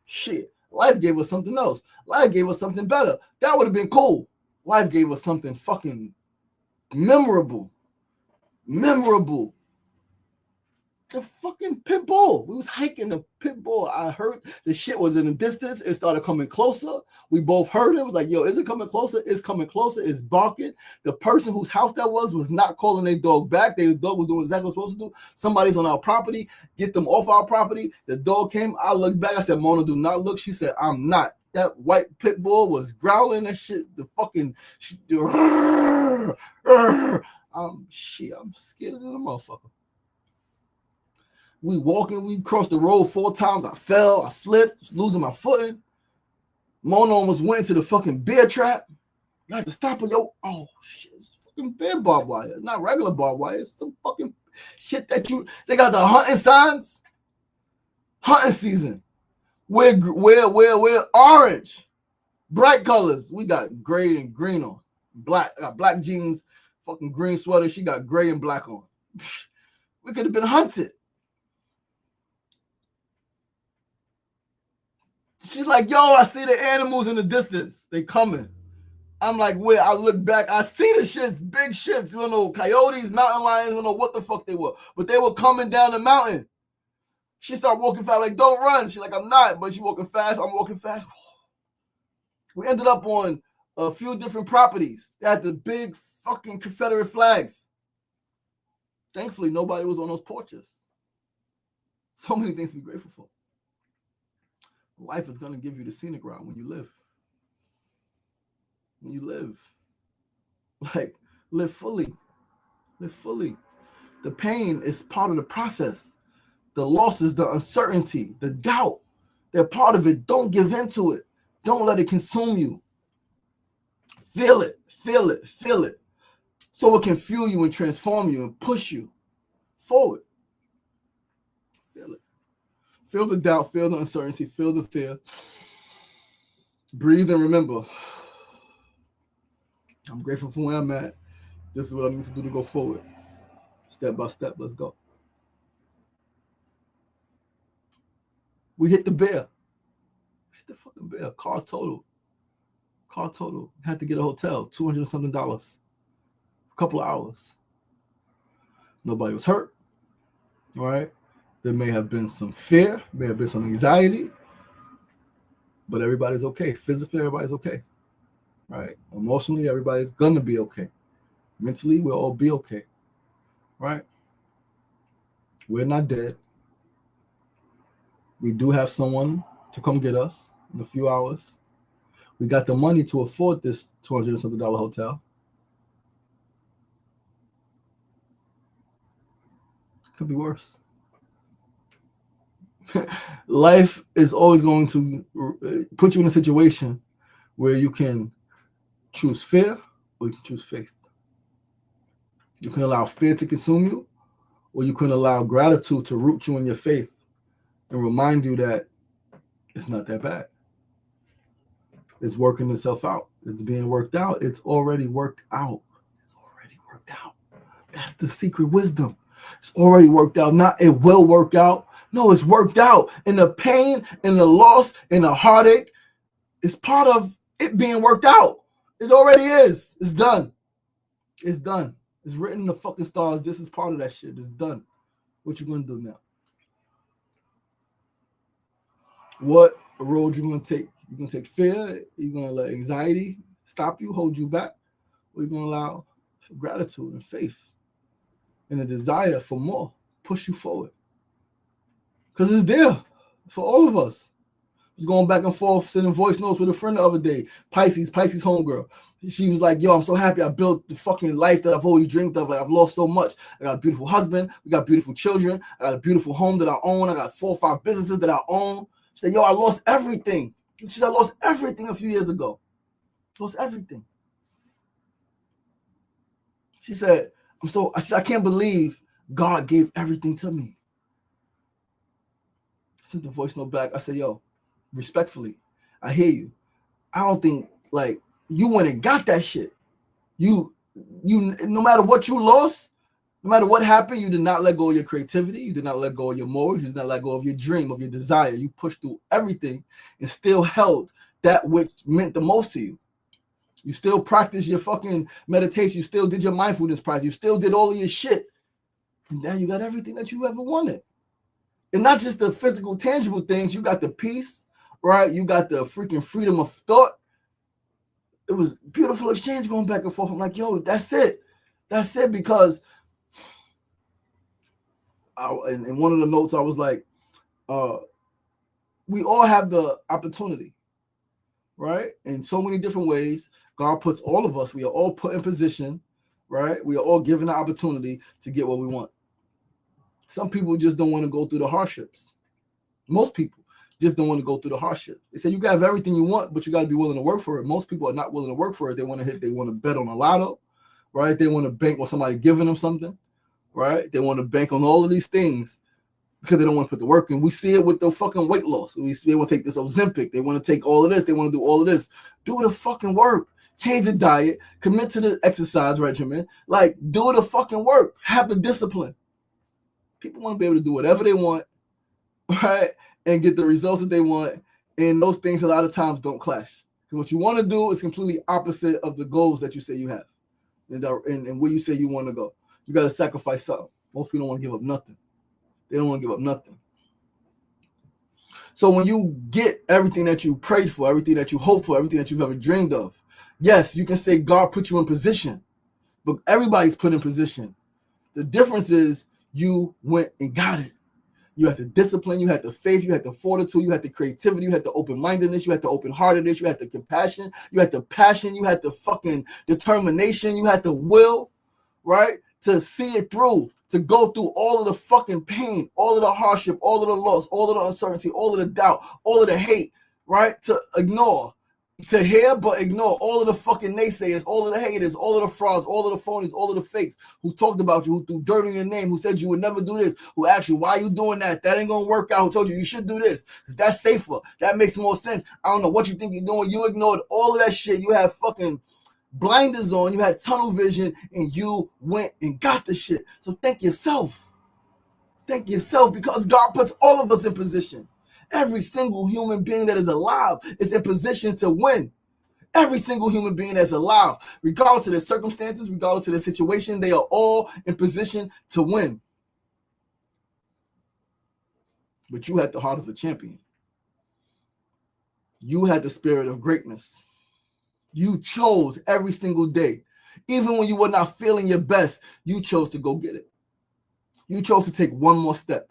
Speaker 1: Shit, life gave us something else. Life gave us something better. That would have been cool. Life gave us something fucking memorable. The fucking pit bull. We was hiking the pit bull. I heard the shit was in the distance. It started coming closer. We both heard it. It was like, is it coming closer? It's coming closer. It's barking. The person whose house that was not calling their dog back. Their dog was doing exactly what it was supposed to do. Somebody's on our property. Get them off our property. The dog came. I looked back. I said, Mona, do not look. She said, I'm not. That white pit bull was growling and shit. The fucking I'm scared of the motherfucker. We walking, we crossed the road 4 times. I fell, I slipped, losing my footing. Mona almost went into the fucking bear trap. I had to stop her, oh shit, it's fucking bear barbed wire. It's not regular barbed wire. It's some fucking shit they got the hunting signs. Hunting season. We're orange. Bright colors. We got gray and green on. Black. I got black jeans, fucking green sweater. She got gray and black on. We could have been hunted. She's like, I see the animals in the distance. They coming. I'm like, where? I look back. I see the shits, big shits. You know, coyotes, mountain lions. I don't know what the fuck they were. But they were coming down the mountain. She started walking fast. Like, don't run. She's like, I'm not. But she walking fast. I'm walking fast. We ended up on a few different properties. They had the big fucking Confederate flags. Thankfully, nobody was on those porches. So many things to be grateful for. Life is going to give you the scenic route when you live. When you live. Like, live fully. Live fully. The pain is part of the process. The losses, the uncertainty, the doubt, they're part of it. Don't give in to it. Don't let it consume you. Feel it. Feel it. Feel it. So it can fuel you and transform you and push you forward. Feel it. Feel the doubt, feel the uncertainty, feel the fear. Breathe and remember. I'm grateful for where I'm at. This is what I need to do to go forward. Step by step, let's go. We hit the bear. Hit the fucking bear. Car total. Had to get a hotel. $200 and something. A couple of hours. Nobody was hurt. All right. There may have been some fear. May have been some anxiety. But everybody's okay. Physically, everybody's okay. Right. Emotionally, everybody's gonna be okay. Mentally, we'll all be okay. Right. We're not dead. We do have someone to come get us in a few hours. We got the money to afford this $200 and something hotel. Could be worse. Life is always going to put you in a situation where you can choose fear or you can choose faith. You can allow fear to consume you, or you can allow gratitude to root you in your faith and remind you that it's not that bad. It's working itself out. It's being worked out. It's already worked out. It's already worked out. That's the secret wisdom. It's already worked out. Not it will work out. No, it's worked out. And the pain and the loss and the heartache is part of it being worked out. It already is. It's done. It's done. It's written in the fucking stars. This is part of that shit. It's done. What you gonna do now? What road you gonna take? You gonna take fear? You gonna let anxiety stop you, hold you back? Or you gonna allow gratitude and faith and a desire for more push you forward? Because it's there for all of us. I was going back and forth, sending voice notes with a friend the other day. Pisces homegirl. She was like, yo, I'm so happy I built the fucking life that I've always dreamed of. Like, I've lost so much. I got a beautiful husband. We got beautiful children. I got a beautiful home that I own. I got 4 or 5 businesses that I own. She said, yo, I lost everything. She said, I lost everything a few years ago. Lost everything. She said, I can't believe God gave everything to me. I sent the voice note back. I said, yo, respectfully, I hear you. I don't think, like, you went and got that shit. You, no matter what you lost, no matter what happened, you did not let go of your creativity. You did not let go of your morals. You did not let go of your dream, of your desire. You pushed through everything and still held that which meant the most to you. You still practiced your fucking meditation. You still did your mindfulness practice. You still did all of your shit. And now you got everything that you ever wanted. And not just the physical, tangible things. You got the peace, right? You got the freaking freedom of thought. It was beautiful exchange going back and forth. I'm like, yo, that's it. That's it. Because in one of the notes, I was like, we all have the opportunity, right? In so many different ways, God puts all of us, we are all put in position, right? We are all given the opportunity to get what we want. Some people just don't want to go through the hardships. Most people just don't want to go through the hardship. They say you got everything you want, but you got to be willing to work for it. Most people are not willing to work for it. They want to bet on a lotto, right? They want to bank on somebody giving them something, right? They want to bank on all of these things because they don't want to put the work in. We see it with the fucking weight loss. They want to take this Ozempic. They want to take all of this. They want to do all of this. Do the fucking work. Change the diet. Commit to the exercise regimen. Like, do the fucking work. Have the discipline. People want to be able to do whatever they want, right? And get the results that they want. And those things a lot of times don't clash. Because what you want to do is completely opposite of the goals that you say you have and where you say you want to go. You got to sacrifice something. Most people don't want to give up nothing. They don't want to give up nothing. So when you get everything that you prayed for, everything that you hoped for, everything that you've ever dreamed of, yes, you can say God put you in position. But everybody's put in position. The difference is you went and got it. You had the discipline, you had the faith, you had the fortitude, you had the creativity, you had the open-mindedness, you had the open-heartedness, you had the compassion, you had the passion, you had the fucking determination, you had the will, right? To see it through, to go through all of the fucking pain, all of the hardship, all of the loss, all of the uncertainty, all of the doubt, all of the hate, right? To ignore, to hear but ignore all of the fucking naysayers, all of the haters, all of the frauds, all of the phonies, all of the fakes who talked about you, who threw dirt in your name, who said you would never do this, who asked you, why are you doing that? That ain't gonna work out. Who told you you should do this? That's safer. That makes more sense. I don't know what you think you're doing. You ignored all of that shit. You have fucking blinders on, you had tunnel vision, and you went and got the shit. So thank yourself. Thank yourself, because God puts all of us in position. Every single human being that is alive is in position to win. Every single human being that's alive, regardless of their circumstances, regardless of their situation, they are all in position to win. But you had the heart of a champion. You had the spirit of greatness. You chose every single day. Even when you were not feeling your best, you chose to go get it. You chose to take one more step.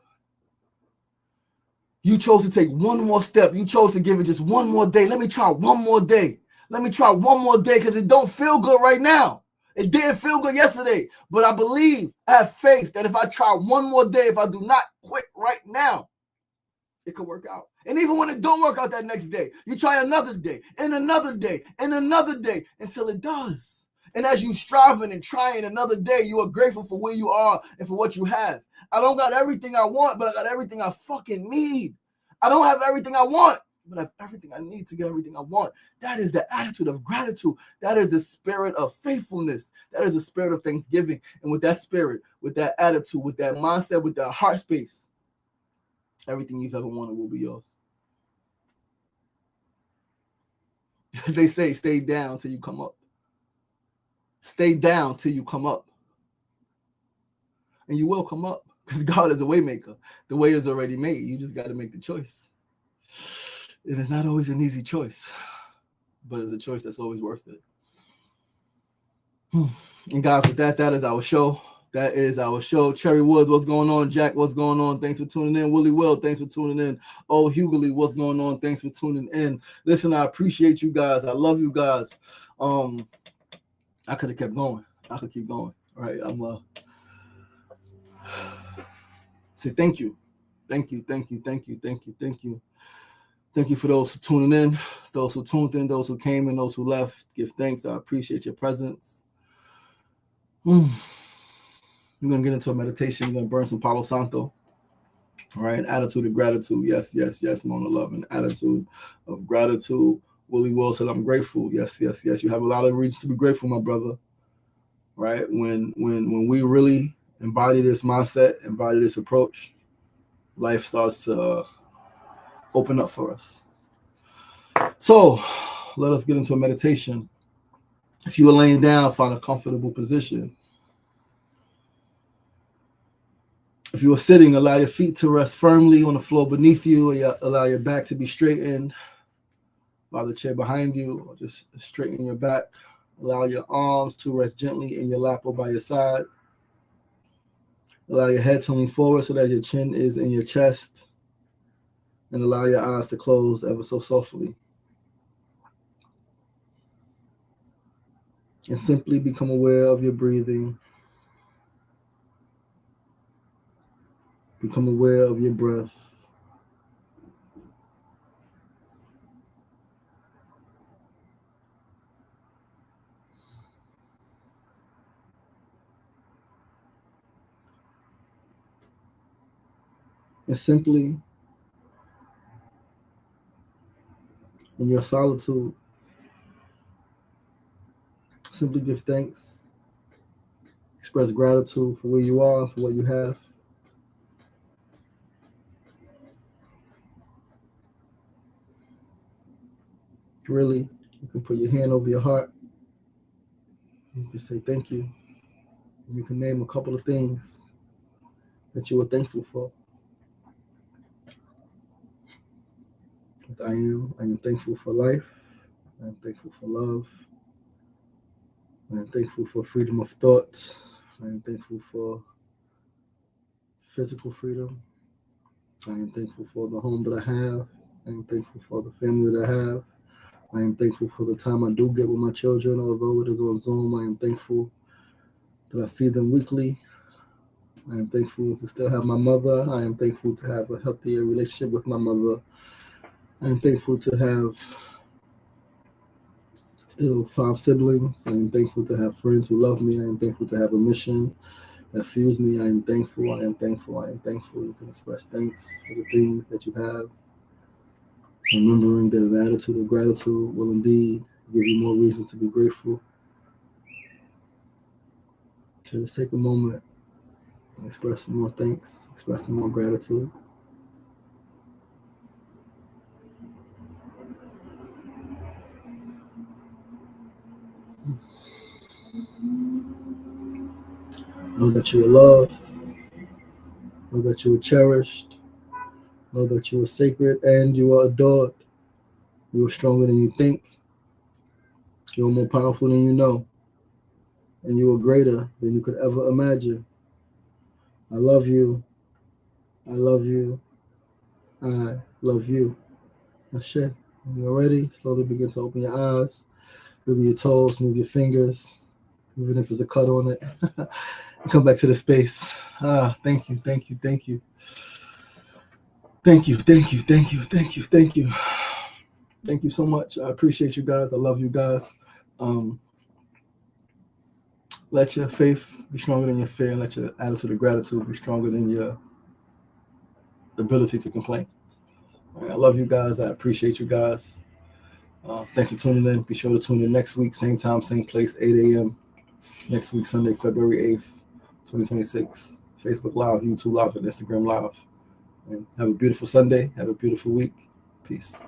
Speaker 1: You chose to take one more step. You chose to give it just one more day. Let me try one more day. Let me try one more day, because it don't feel good right now. It didn't feel good yesterday. But I believe, I have faith that if I try one more day, if I do not quit right now, it could work out. And even when it don't work out that next day, you try another day, and another day, and another day, until it does. And as you striving and trying another day, you are grateful for where you are and for what you have. I don't got everything I want, but I got everything I fucking need. I don't have everything I want, but I have everything I need to get everything I want. That is the attitude of gratitude. That is the spirit of faithfulness. That is the spirit of thanksgiving. And with that spirit, with that attitude, with that mindset, with that heart space, everything you've ever wanted will be yours. As they say, stay down till you come up. Stay down till you come up. And you will come up, because God is a way maker. The way is already made. You just got to make the choice. And it's not always an easy choice, but it's a choice that's always worth it. And guys, with that is our show. That is our show. Cherry Woods, what's going on? Jack, what's going on? Thanks for tuning in. Willie Will, thanks for tuning in. Oh, Hughley, what's going on? Thanks for tuning in. Listen, I appreciate you guys. I love you guys. I could have kept going. I could keep going. All right, I'm say thank you. Thank you. Thank you for those who tuning in, those who tuned in, those who came in, those who left. Give thanks. I appreciate your presence. We're going to get into a meditation. We're going to burn some Palo Santo. All right, attitude of gratitude. Yes. Mona Love, an attitude of gratitude. Willie Will said, I'm grateful. Yes. You have a lot of reasons to be grateful, my brother. Right? When we really embody this mindset, embody this approach, life starts to open up for us. So let us get into a meditation. If you are laying down, find a comfortable position. If you are sitting, allow your feet to rest firmly on the floor beneath you, or allow your back to be straightened. Allow the chair behind you, or just straighten your back. Allow your arms to rest gently in your lap or by your side. Allow your head to lean forward so that your chin is in your chest. And allow your eyes to close ever so softly. And simply become aware of your breathing. Become aware of your breath. And simply, in your solitude, simply give thanks. Express gratitude for where you are, for what you have. Really, you can put your hand over your heart. You can say thank you. You can name a couple of things that you are thankful for. I am thankful for life. I am thankful for love. I am thankful for freedom of thought. I am thankful for physical freedom. I am thankful for the home that I have. I am thankful for the family that I have. I am thankful for the time I do get with my children, although it is on Zoom. I am thankful that I see them weekly. I am thankful to still have my mother. I am thankful to have a healthier relationship with my mother. I am thankful to have still 5 siblings. I am thankful to have friends who love me. I am thankful to have a mission that fuels me. I am thankful. You can express thanks for the things that you have. Remembering that an attitude of gratitude will indeed give you more reason to be grateful. to just take a moment and express some more thanks, express some more gratitude. Know that you are loved. Know that you are cherished. Know that you are sacred and you are adored. You are stronger than you think. You are more powerful than you know. And you are greater than you could ever imagine. I love you. I love you. I love you. Ashe. When you're ready, slowly begin to open your eyes. Move your toes, move your fingers, even if there's a cut on it. Come back to the space. Thank you, thank you, thank you. Thank you, thank you, thank you, thank you, thank you. Thank you so much. I appreciate you guys. I love you guys. Let your faith be stronger than your fear, and let your attitude of gratitude be stronger than your ability to complain. Right, I love you guys. I appreciate you guys. Thanks for tuning in. Be sure to tune in next week, same time, same place, 8 a.m. Next week, Sunday, February 8th, 2026. Facebook Live, YouTube Live, and Instagram Live. And have a beautiful Sunday. Have a beautiful week. Peace.